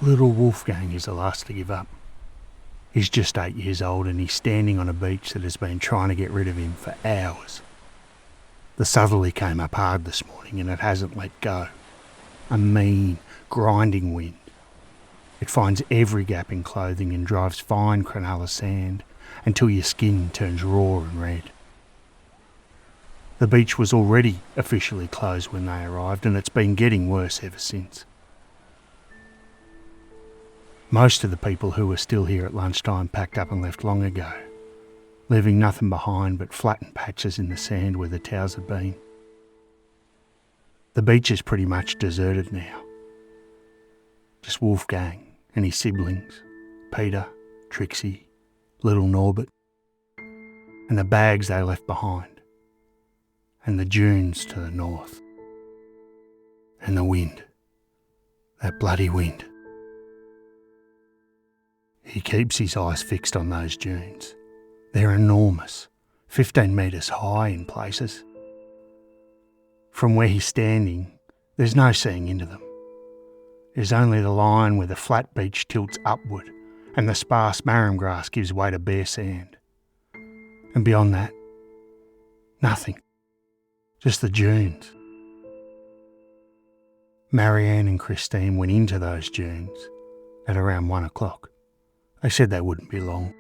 Little Wolfgang is the last to give up. He's just 8 years old and he's standing on a beach that has been trying to get rid of him for hours. The southerly came up hard this morning and it hasn't let go. A mean, grinding wind. It finds every gap in clothing and drives fine Cronulla sand until your skin turns raw and red. The beach was already officially closed when they arrived and it's been getting worse ever since. Most of the people who were still here at lunchtime packed up and left long ago, leaving nothing behind but flattened patches in the sand where the towels had been. The beach is pretty much deserted now. Just Wolfgang and his siblings, Peter, Trixie, little Norbert, and the bags they left behind, and the dunes to the north, and the wind, that bloody wind. He keeps his eyes fixed on those dunes. They're enormous, 15 metres high in places. From where he's standing, there's no seeing into them. There's only the line where the flat beach tilts upward and the sparse marram grass gives way to bare sand. And beyond that, nothing. Just the dunes. Marianne and Christine went into those dunes at around 1 o'clock. They said they wouldn't be long.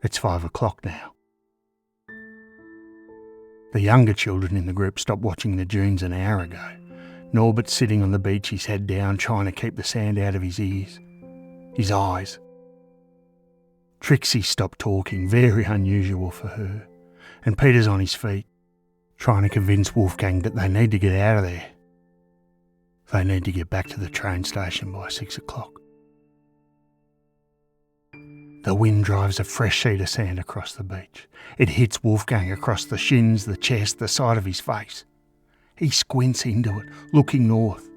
It's 5 o'clock now. The younger children in the group stopped watching the dunes an hour ago. Norbert's sitting on the beach, his head down, trying to keep the sand out of his ears, his eyes. Trixie stopped talking, very unusual for her, and Peter's on his feet, trying to convince Wolfgang that they need to get out of there. They need to get back to the train station by 6 o'clock. The wind drives a fresh sheet of sand across the beach. It hits Wolfgang across the shins, the chest, the side of his face. He squints into it, looking north,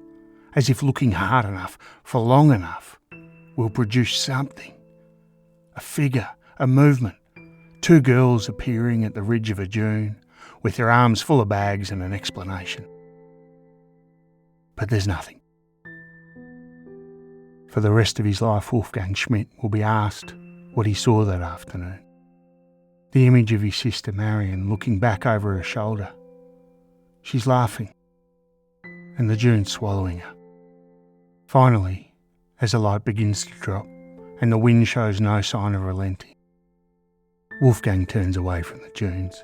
as if looking hard enough for long enough will produce something. A figure, a movement. 2 girls appearing at the ridge of a dune, with their arms full of bags and an explanation. But there's nothing. For the rest of his life, Wolfgang Schmidt will be asked what he saw that afternoon. The image of his sister Marianne looking back over her shoulder. She's laughing, and the dune's swallowing her. Finally, as the light begins to drop and the wind shows no sign of relenting, Wolfgang turns away from the dunes.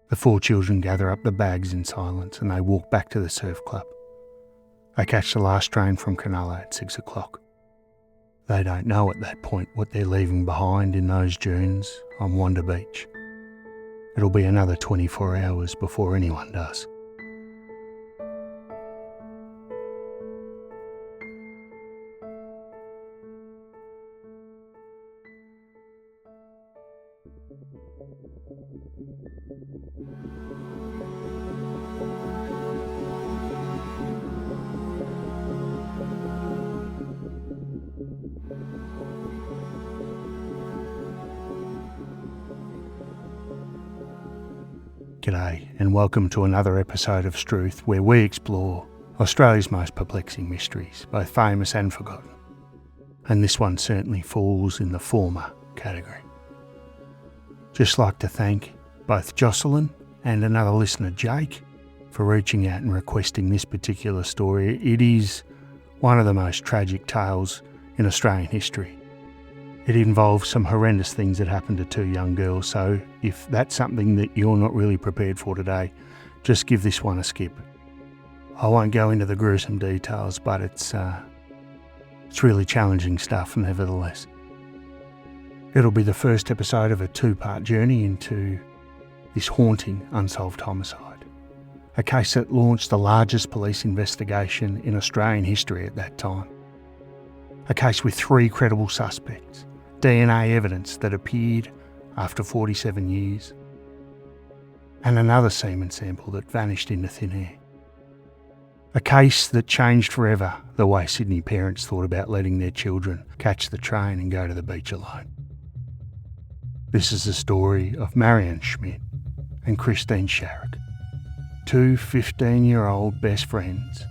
The 4 children gather up the bags in silence and they walk back to the surf club. They catch the last train from Cronulla at 6 o'clock. They don't know at that point what they're leaving behind in those dunes on Wanda Beach. It'll be another 24 hours before anyone does. G'day and welcome to another episode of Struth, where we explore Australia's most perplexing mysteries, both famous and forgotten. And this one certainly falls in the former category. Just like to thank both Jocelyn and another listener, Jake, for reaching out and requesting this particular story. It is one of the most tragic tales in Australian history. It involves some horrendous things that happened to 2 young girls, so if that's something that you're not really prepared for today, just give this one a skip. I won't go into the gruesome details, but it's really challenging stuff nevertheless. It'll be the first episode of a 2-part journey into this haunting unsolved homicide, a case that launched the largest police investigation in Australian history at that time. A case with 3 credible suspects, DNA evidence that appeared after 47 years, and another semen sample that vanished into thin air. A case that changed forever the way Sydney parents thought about letting their children catch the train and go to the beach alone. This is the story of Marianne Schmidt and Christine Sharrock, 2 15-year-old best friends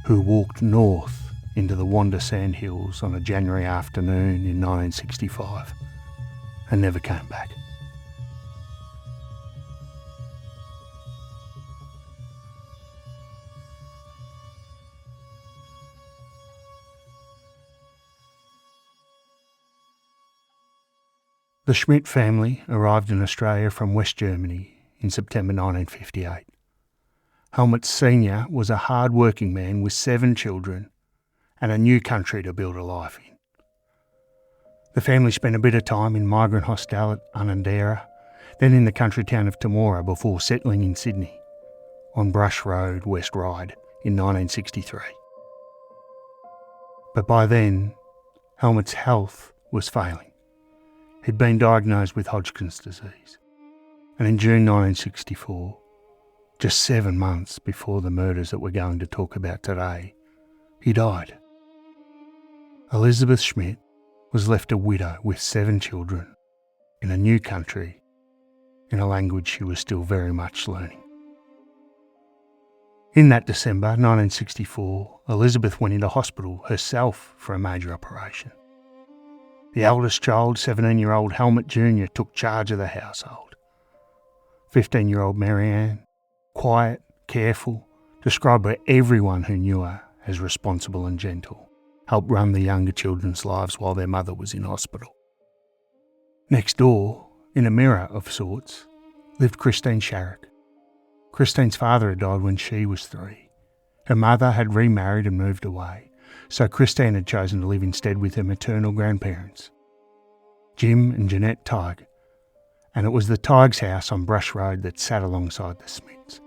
who walked north into the Wanda sandhills on a January afternoon in 1965 and never came back. The Schmidt family arrived in Australia from West Germany in September 1958. Helmut Sr. was a hard-working man with 7 children and a new country to build a life in. The family spent a bit of time in migrant hostel at Unexplained, then in the country town of Temora before settling in Sydney on Brush Road, West Ryde in 1963. But by then, Helmut's health was failing. He'd been diagnosed with Hodgkin's disease, and in June 1964, just 7 months before the murders that we're going to talk about today, he died. Elizabeth Schmidt was left a widow with 7 children in a new country in a language she was still very much learning. In that December 1964, Elizabeth went into hospital herself for a major operation. The eldest child, 17-year-old Helmut Jr., took charge of the household. 15-year-old Marianne, quiet, careful, described by everyone who knew her as responsible and gentle, helped run the younger children's lives while their mother was in hospital. Next door, in a mirror of sorts, lived Christine Sharrock. Christine's father had died when she was 3. Her mother had remarried and moved away, so Christine had chosen to live instead with her maternal grandparents, Jim and Jeanette Tighe, and it was the Tighes' house on Brush Road that sat alongside the Schmidts.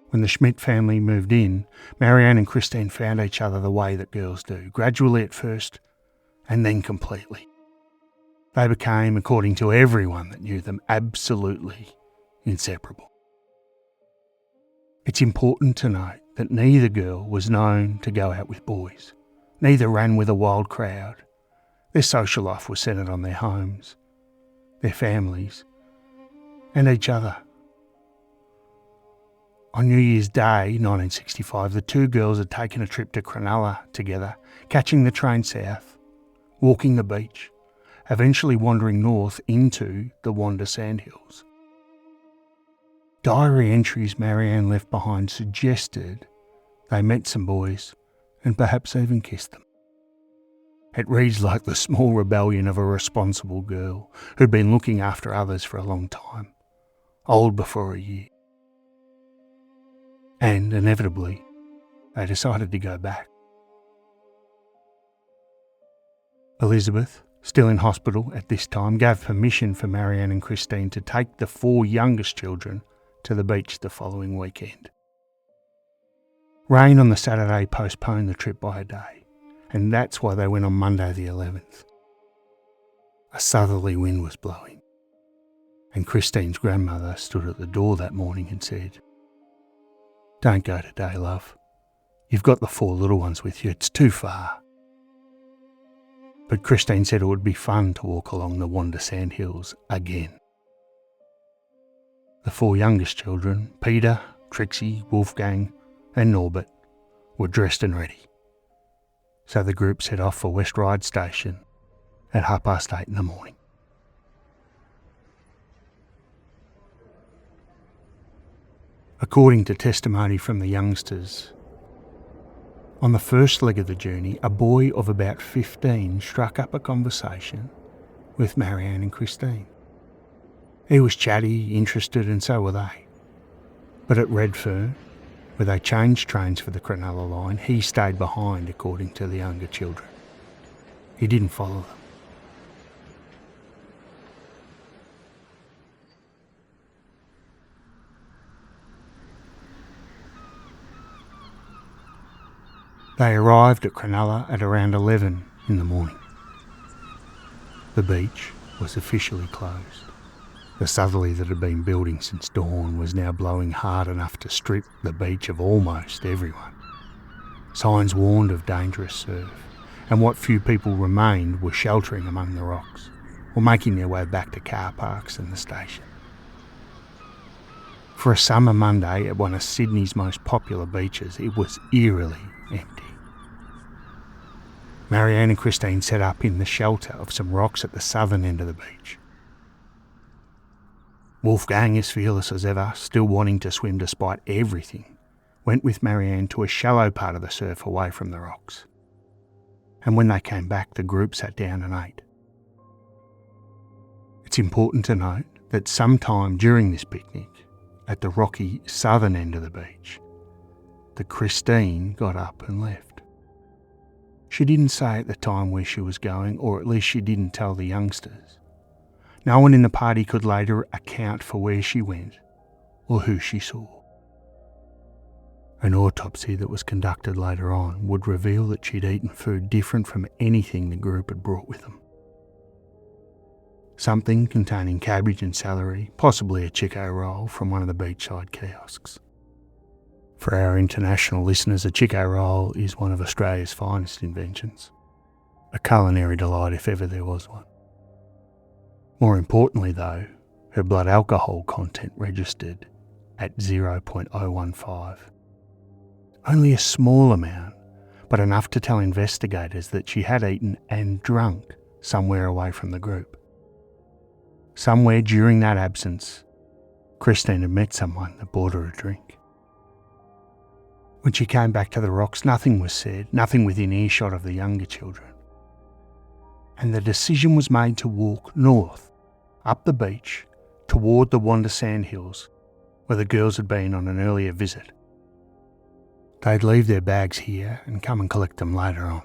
When the Schmidt family moved in, Marianne and Christine found each other the way that girls do, gradually at first, and then completely. They became, according to everyone that knew them, absolutely inseparable. It's important to note that neither girl was known to go out with boys. Neither ran with a wild crowd. Their social life was centred on their homes, their families, and each other. On New Year's Day, 1965, the 2 girls had taken a trip to Cronulla together, catching the train south, walking the beach, eventually wandering north into the Wanda sandhills. Diary entries Marianne left behind suggested they met some boys and perhaps even kissed them. It reads like the small rebellion of a responsible girl who'd been looking after others for a long time, old before a year. And inevitably, they decided to go back. Elizabeth, still in hospital at this time, gave permission for Marianne and Christine to take the 4 youngest children to the beach the following weekend. Rain on the Saturday postponed the trip by a day, and that's why they went on Monday the 11th. A southerly wind was blowing, and Christine's grandmother stood at the door that morning and said, "Don't go today, love. You've got the 4 little ones with you. It's too far." But Christine said it would be fun to walk along the Wanda sandhills again. The 4 youngest children, Peter, Trixie, Wolfgang and Norbert, were dressed and ready. So the group set off for West Ryde station at 8:30 in the morning. According to testimony from the youngsters, on the first leg of the journey, a boy of about 15 struck up a conversation with Marianne and Christine. He was chatty, interested, and so were they. But at Redfern, where they changed trains for the Cronulla line, he stayed behind, according to the younger children. He didn't follow them. They arrived at Cronulla at around 11 in the morning. The beach was officially closed. The southerly that had been building since dawn was now blowing hard enough to strip the beach of almost everyone. Signs warned of dangerous surf, and what few people remained were sheltering among the rocks or making their way back to car parks and the station. For a summer Monday at one of Sydney's most popular beaches, it was eerily empty. Marianne and Christine set up in the shelter of some rocks at the southern end of the beach. Wolfgang, as fearless as ever, still wanting to swim despite everything, went with Marianne to a shallow part of the surf away from the rocks. And when they came back, the group sat down and ate. It's important to note that sometime during this picnic, at the rocky southern end of the beach, that Christine got up and left. She didn't say at the time where she was going, or at least she didn't tell the youngsters. No one in the party could later account for where she went or who she saw. An autopsy that was conducted later on would reveal that she'd eaten food different from anything the group had brought with them. Something containing cabbage and celery, possibly a Chico roll from one of the beachside kiosks. For our international listeners, a Chico roll is one of Australia's finest inventions. A culinary delight if ever there was one. More importantly though, her blood alcohol content registered at 0.015. Only a small amount, but enough to tell investigators that she had eaten and drunk somewhere away from the group. Somewhere during that absence, Christine had met someone that bought her a drink. When she came back to the rocks, nothing was said, nothing within earshot of the younger children. And the decision was made to walk north, up the beach, toward the Wanda Sandhills, where the girls had been on an earlier visit. They'd leave their bags here and come and collect them later on.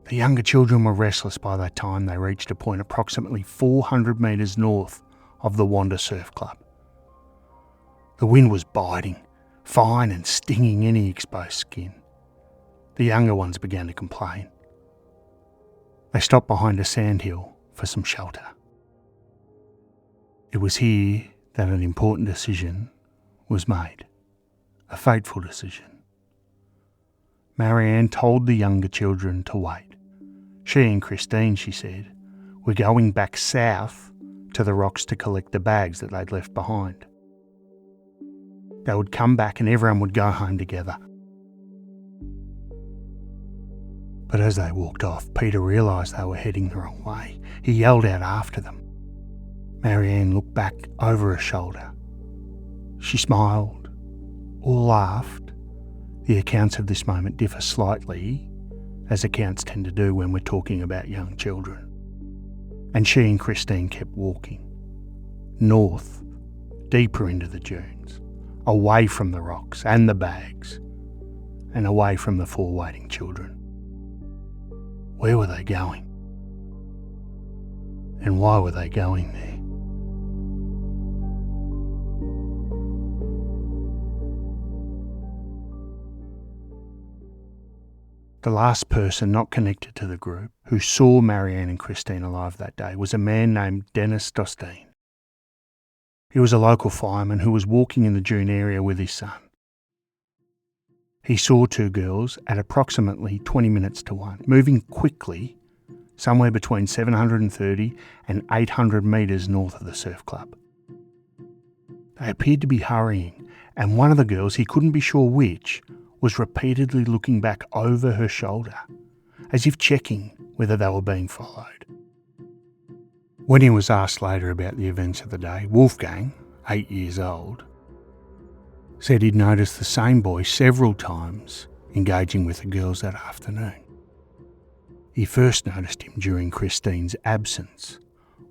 The younger children were restless by the time they reached a point approximately 400 metres north of the Wanda Surf Club. The wind was biting, fine and stinging any exposed skin. The younger ones began to complain. They stopped behind a sandhill for some shelter. It was here that an important decision was made, a fateful decision. Marianne told the younger children to wait. She and Christine, she said, were going back south to the rocks to collect the bags that they'd left behind. They would come back and everyone would go home together. But as they walked off, Peter realised they were heading the wrong way. He yelled out after them. Marianne looked back over her shoulder. She smiled or laughed. The accounts of this moment differ slightly, as accounts tend to do when we're talking about young children. And she and Christine kept walking, north, deeper into the dunes, away from the rocks and the bags, and away from the four waiting children. Where were they going? And why were they going there? The last person not connected to the group who saw Marianne and Christine alive that day was a man named Dennis Dostine. He was a local fireman who was walking in the dune area with his son. He saw two girls at approximately 20 minutes to 1, moving quickly, somewhere between 730 and 800 metres north of the surf club. They appeared to be hurrying, and one of the girls, he couldn't be sure which, was repeatedly looking back over her shoulder, as if checking whether they were being followed. When he was asked later about the events of the day, Wolfgang, 8 years old, said he'd noticed the same boy several times engaging with the girls that afternoon. He first noticed him during Christine's absence,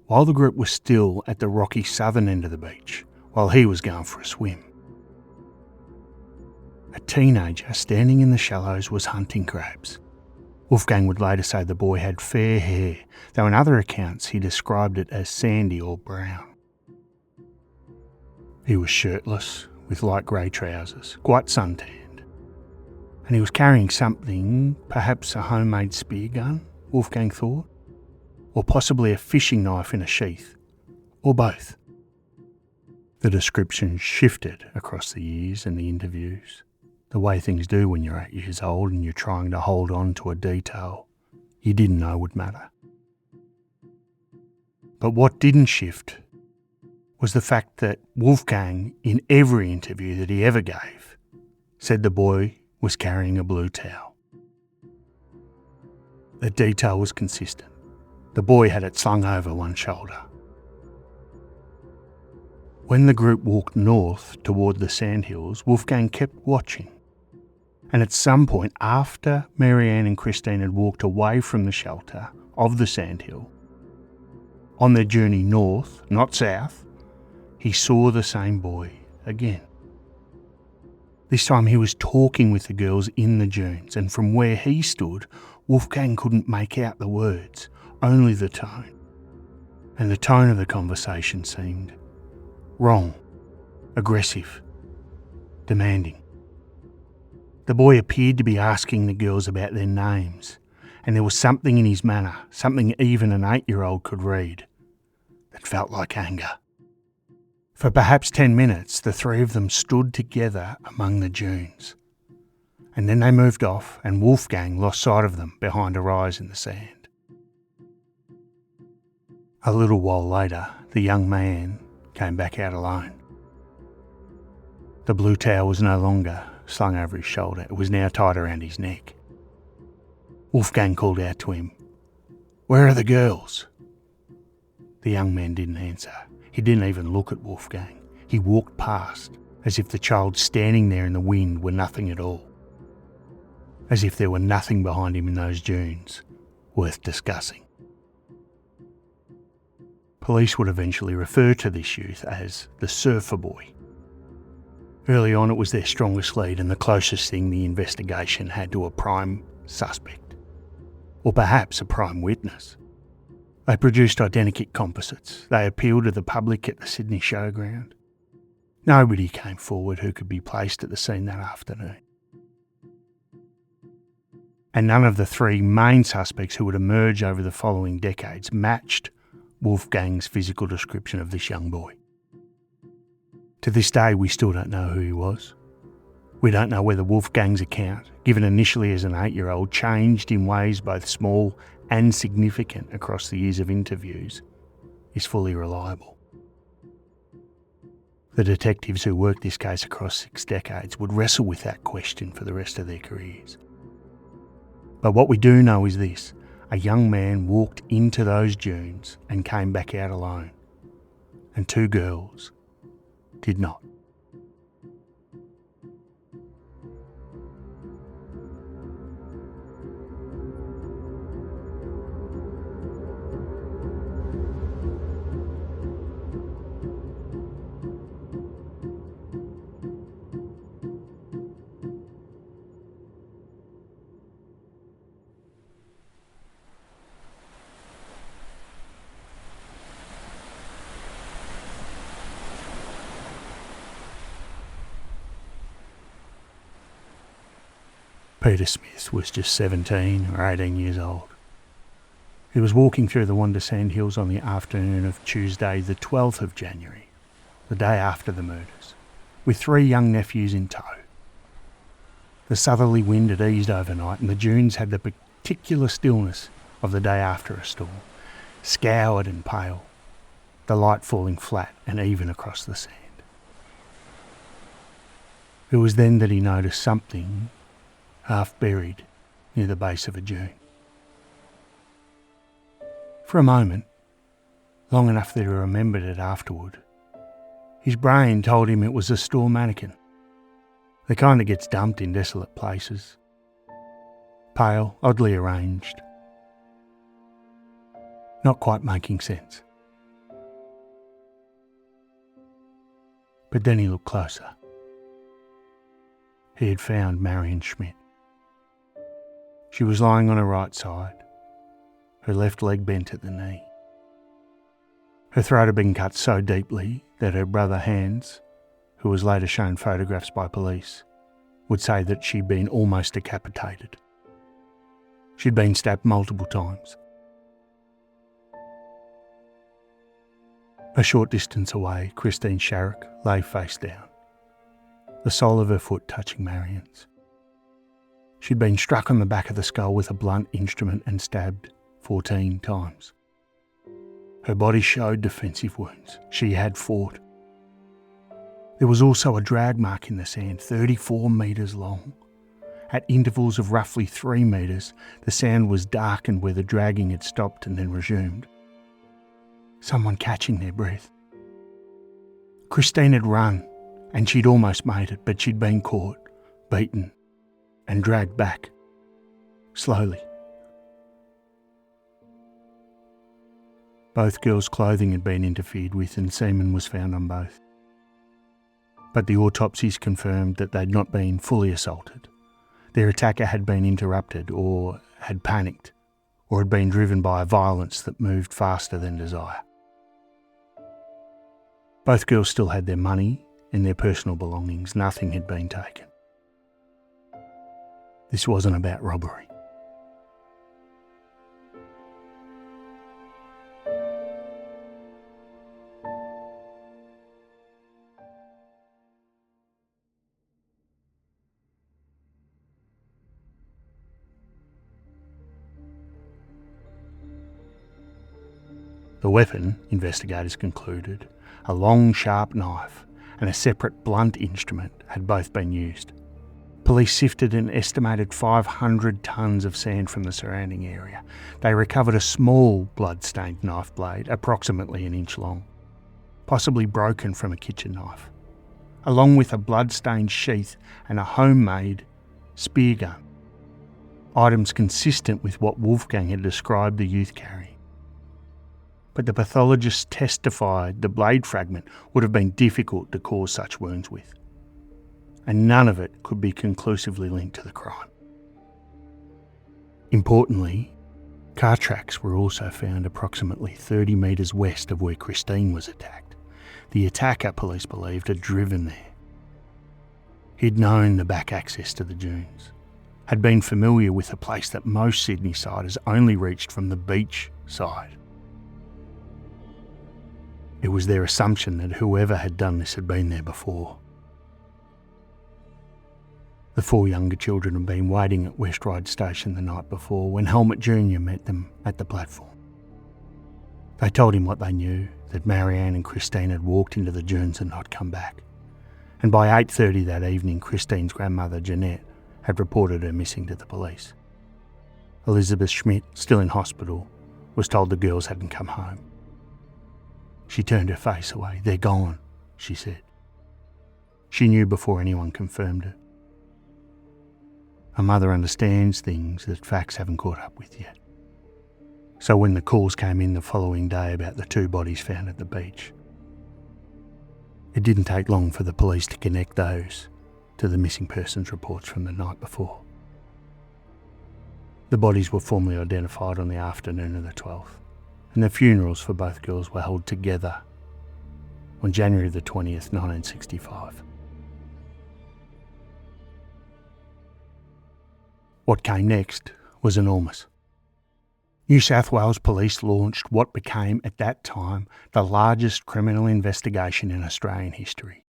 while the group was still at the rocky southern end of the beach, while he was going for a swim. A teenager standing in the shallows was hunting crabs. Wolfgang would later say the boy had fair hair, though in other accounts he described it as sandy or brown. He was shirtless, with light grey trousers, quite suntanned, and he was carrying something, perhaps a homemade spear gun, Wolfgang thought, or possibly a fishing knife in a sheath, or both. The description shifted across the years and the interviews, the way things do when you're 8 years old and you're trying to hold on to a detail you didn't know would matter. But what didn't shift was the fact that Wolfgang, in every interview that he ever gave, said the boy was carrying a blue towel. The detail was consistent. The boy had it slung over one shoulder. When the group walked north toward the sandhills, Wolfgang kept watching. And at some point after Marianne and Christine had walked away from the shelter of the sandhill, on their journey north, not south, he saw the same boy again. This time he was talking with the girls in the dunes, and from where he stood, Wolfgang couldn't make out the words, only the tone. And the tone of the conversation seemed wrong, aggressive, demanding. The boy appeared to be asking the girls about their names, and there was something in his manner, something even an 8-year-old could read, that felt like anger. For perhaps 10 minutes, the three of them stood together among the dunes, and then they moved off and Wolfgang lost sight of them behind a rise in the sand. A little while later, the young man came back out alone. The blue towel was no longer slung over his shoulder, it was now tied around his neck. Wolfgang called out to him, "Where are the girls?" The young man didn't answer. He didn't even look at Wolfgang. He walked past, as if the child standing there in the wind were nothing at all. As if there were nothing behind him in those dunes worth discussing. Police would eventually refer to this youth as the surfer boy. Early on, it was their strongest lead and the closest thing the investigation had to a prime suspect, or perhaps a prime witness. They produced identikit composites. They appealed to the public at the Sydney Showground. Nobody came forward who could be placed at the scene that afternoon. And none of the three main suspects who would emerge over the following decades matched Wolfgang's physical description of this young boy. To this day, we still don't know who he was. We don't know whether Wolfgang's account, given initially as an 8-year-old, changed in ways both small and significant across the years of interviews, is fully reliable. The detectives who worked this case across 6 decades would wrestle with that question for the rest of their careers. But what we do know is this: a young man walked into those dunes and came back out alone, and 2 girls did not. Peter Smith was just 17 or 18 years old. He was walking through the Wanda Sandhills on the afternoon of Tuesday, the 12th of January, the day after the murders, with 3 young nephews in tow. The southerly wind had eased overnight and the dunes had the particular stillness of the day after a storm, scoured and pale, the light falling flat and even across the sand. It was then that he noticed something half buried near the base of a dune. For a moment, long enough that he remembered it afterward, his brain told him it was a store mannequin, the kind that gets dumped in desolate places. Pale, oddly arranged, not quite making sense. But then he looked closer. He had found Marianne Schmidt. She was lying on her right side, her left leg bent at the knee. Her throat had been cut so deeply that her brother Hans, who was later shown photographs by police, would say that she'd been almost decapitated. She'd been stabbed multiple times. A short distance away, Christine Sharrock lay face down, the sole of her foot touching Marianne's. She'd been struck on the back of the skull with a blunt instrument and stabbed 14 times. Her body showed defensive wounds. She had fought. There was also a drag mark in the sand, 34 metres long, At intervals of roughly 3 metres, the sound was darkened where the dragging had stopped and then resumed. Someone catching their breath. Christine had run, and she'd almost made it, but she'd been caught, beaten, and dragged back, slowly. Both girls' clothing had been interfered with and semen was found on both. But the autopsies confirmed that they'd not been fully assaulted. Their attacker had been interrupted or had panicked or had been driven by a violence that moved faster than desire. Both girls still had their money and their personal belongings. Nothing had been taken. This wasn't about robbery. The weapon, investigators concluded, a long sharp knife and a separate blunt instrument had both been used. Police sifted an estimated 500 tonnes of sand from the surrounding area. They recovered a small blood-stained knife blade, approximately 1 inch long, possibly broken from a kitchen knife, along with a blood-stained sheath and a homemade spear gun, items consistent with what Wolfgang had described the youth carrying. But the pathologists testified the blade fragment would have been difficult to cause such wounds with, and none of it could be conclusively linked to the crime. Importantly, car tracks were also found approximately 30 metres west of where Christine was attacked. The attacker, police believed, had driven there. He'd known the back access to the dunes, had been familiar with a place that most Sydney-siders only reached from the beach side. It was their assumption that whoever had done this had been there before. The 4 younger children had been waiting at West Ryde station the night before when Helmut Jr. met them at the platform. They told him what they knew, that Marianne and Christine had walked into the dunes and not come back. And by 8:30 that evening, Christine's grandmother, Jeanette, had reported her missing to the police. Elizabeth Schmidt, still in hospital, was told the girls hadn't come home. She turned her face away. "They're gone," she said. She knew before anyone confirmed it. A mother understands things that facts haven't caught up with yet. So when the calls came in the following day about the 2 bodies found at the beach, it didn't take long for the police to connect those to the missing persons reports from the night before. The bodies were formally identified on the afternoon of the 12th. And the funerals for both girls were held together on January the 20th, 1965. What came next was enormous. New South Wales Police launched what became at that time the largest criminal investigation in Australian history.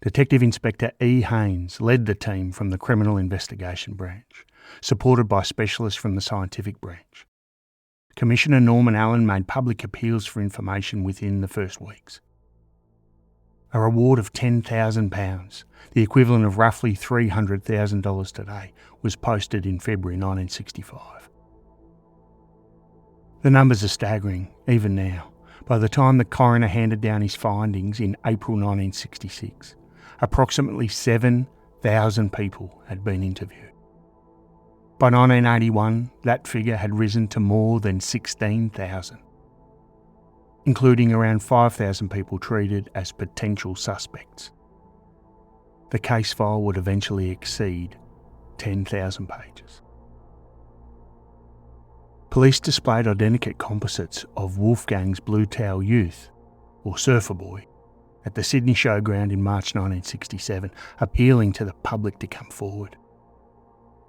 Detective Inspector E. Haynes led the team from the Criminal Investigation Branch, supported by specialists from the Scientific Branch. Commissioner Norman Allen made public appeals for information within the first weeks. A reward of £10,000, the equivalent of roughly $300,000 today, was posted in February 1965. The numbers are staggering, even now. By the time the coroner handed down his findings in April 1966, approximately 7,000 people had been interviewed. By 1981, that figure had risen to more than 16,000, including around 5,000 people treated as potential suspects. The case file would eventually exceed 10,000 pages. Police displayed identikit composites of Wolfgang's Blue Towel Youth, or Surfer Boy, at the Sydney Showground in March 1967, appealing to the public to come forward.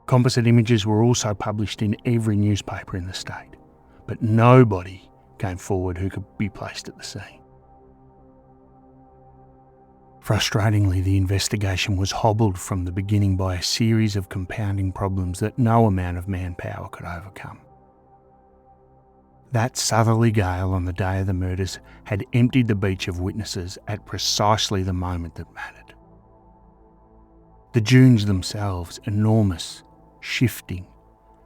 Composite images were also published in every newspaper in the state, but nobody came forward who could be placed at the scene. Frustratingly, the investigation was hobbled from the beginning by a series of compounding problems that no amount of manpower could overcome. That southerly gale on the day of the murders had emptied the beach of witnesses at precisely the moment that mattered. The dunes themselves, enormous, shifting,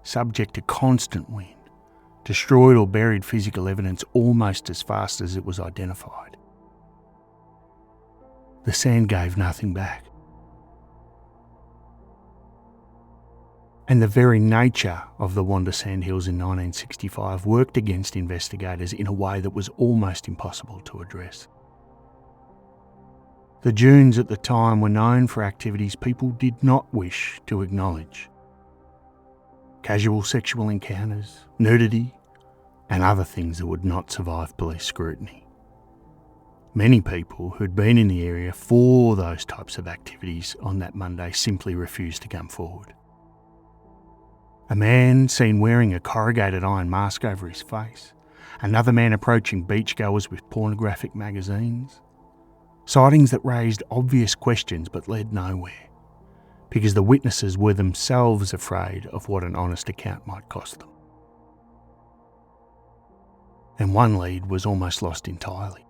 subject to constant wind, destroyed or buried physical evidence almost as fast as it was identified. The sand gave nothing back. And the very nature of the Wanda Sandhills in 1965 worked against investigators in a way that was almost impossible to address. The dunes at the time were known for activities people did not wish to acknowledge. Casual sexual encounters, nudity, and other things that would not survive police scrutiny. Many people who'd been in the area for those types of activities on that Monday simply refused to come forward. A man seen wearing a corrugated iron mask over his face, another man approaching beachgoers with pornographic magazines. Sightings that raised obvious questions but led nowhere, because the witnesses were themselves afraid of what an honest account might cost them. And one lead was almost lost entirely.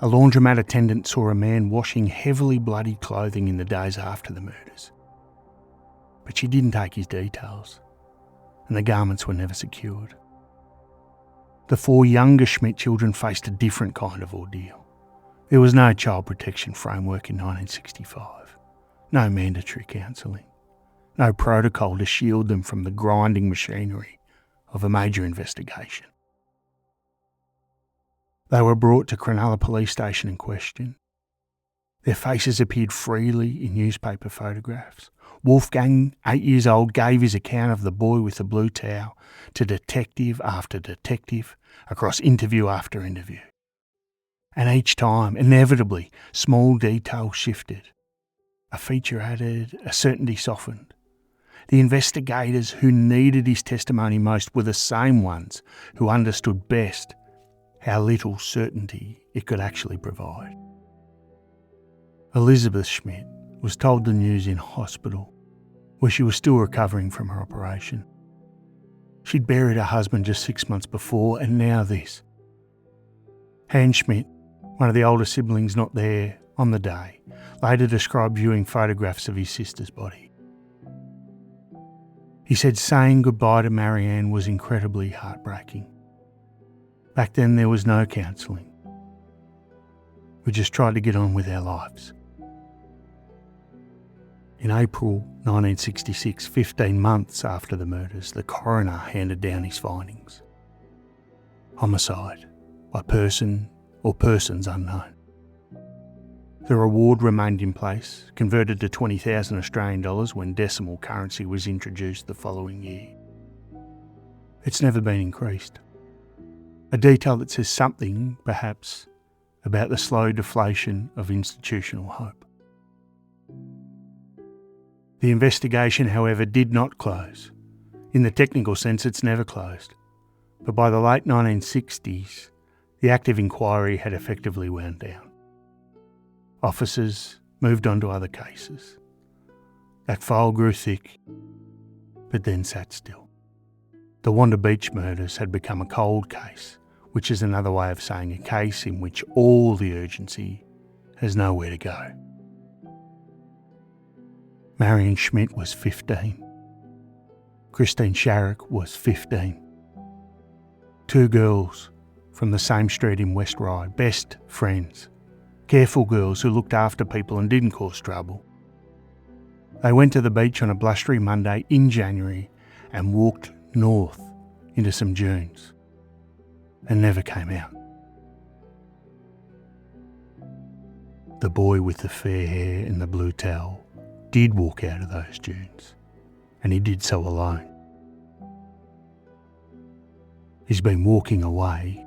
A laundromat attendant saw a man washing heavily bloodied clothing in the days after the murders. But she didn't take his details, and the garments were never secured. The 4 younger Schmidt children faced a different kind of ordeal. There was no child protection framework in 1965, no mandatory counselling, no protocol to shield them from the grinding machinery of a major investigation. They were brought to Cronulla police station and questioned. Their faces appeared freely in newspaper photographs. Wolfgang, 8 years old, gave his account of the boy with the blue towel to detective after detective across interview after interview. And each time, inevitably, small details shifted. A feature added, a certainty softened. The investigators who needed his testimony most were the same ones who understood best how little certainty it could actually provide. Elizabeth Schmidt was told the news in hospital, where she was still recovering from her operation. She'd buried her husband just 6 months before, and now this. Hans Schmidt, one of the older siblings not there on the day, later described viewing photographs of his sister's body. He said saying goodbye to Marianne was incredibly heartbreaking. Back then there was no counselling. We just tried to get on with our lives. In April 1966, 15 months after the murders, the coroner handed down his findings. Homicide by person or persons unknown. The reward remained in place, converted to 20,000 Australian dollars when decimal currency was introduced the following year. It's never been increased. A detail that says something, perhaps, about the slow deflation of institutional hope. The investigation, however, did not close. In the technical sense, it's never closed. But by the late 1960s, the active inquiry had effectively wound down. Officers moved on to other cases. That file grew thick, but then sat still. The Wanda Beach Murders had become a cold case, which is another way of saying a case in which all the urgency has nowhere to go. Marianne Schmidt was 15. Christine Sharrock was 15. 2 girls from the same street in West Ryde, best friends, careful girls who looked after people and didn't cause trouble. They went to the beach on a blustery Monday in January and walked north into some dunes and never came out. The boy with the fair hair and the blue towel did walk out of those dunes, and he did so alone. He's been walking away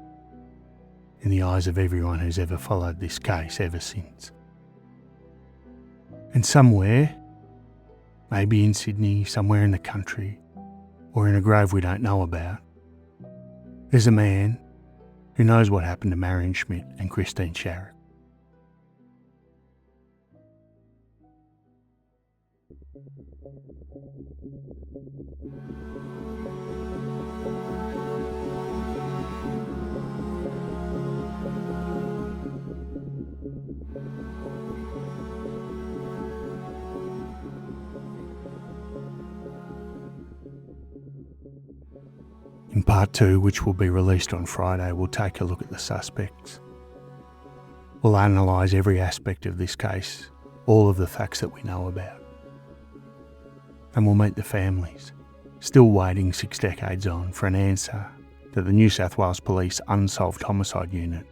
in the eyes of everyone who's ever followed this case ever since. And somewhere, maybe in Sydney, somewhere in the country, or in a grave we don't know about, there's a man who knows what happened to Marianne Schmidt and Christine Sharrock. In part 2, which will be released on Friday, we'll take a look at the suspects. We'll analyse every aspect of this case, all of the facts that we know about. And we'll meet the families, still waiting 6 decades on for an answer that the New South Wales Police Unsolved Homicide Unit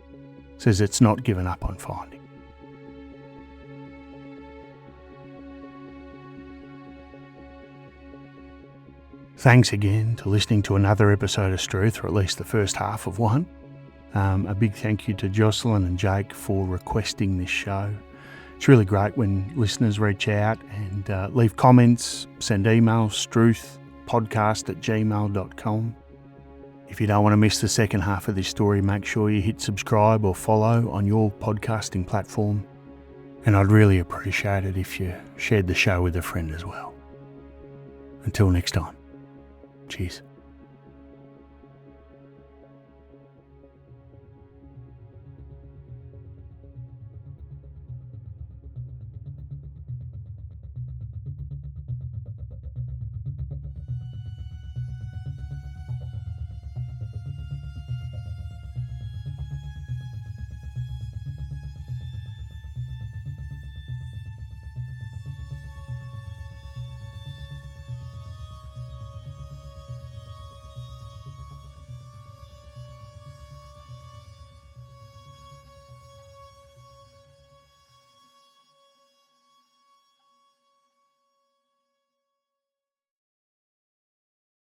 says it's not given up on finding. Thanks again to listening to another episode of Struth, or at least the first half of one. A big thank you to Jocelyn and Jake for requesting this show. It's really great when listeners reach out and leave comments, send emails, struthpodcast@gmail.com. If you don't want to miss the second half of this story, make sure you hit subscribe or follow on your podcasting platform. And I'd really appreciate it if you shared the show with a friend as well. Until next time. Cheers.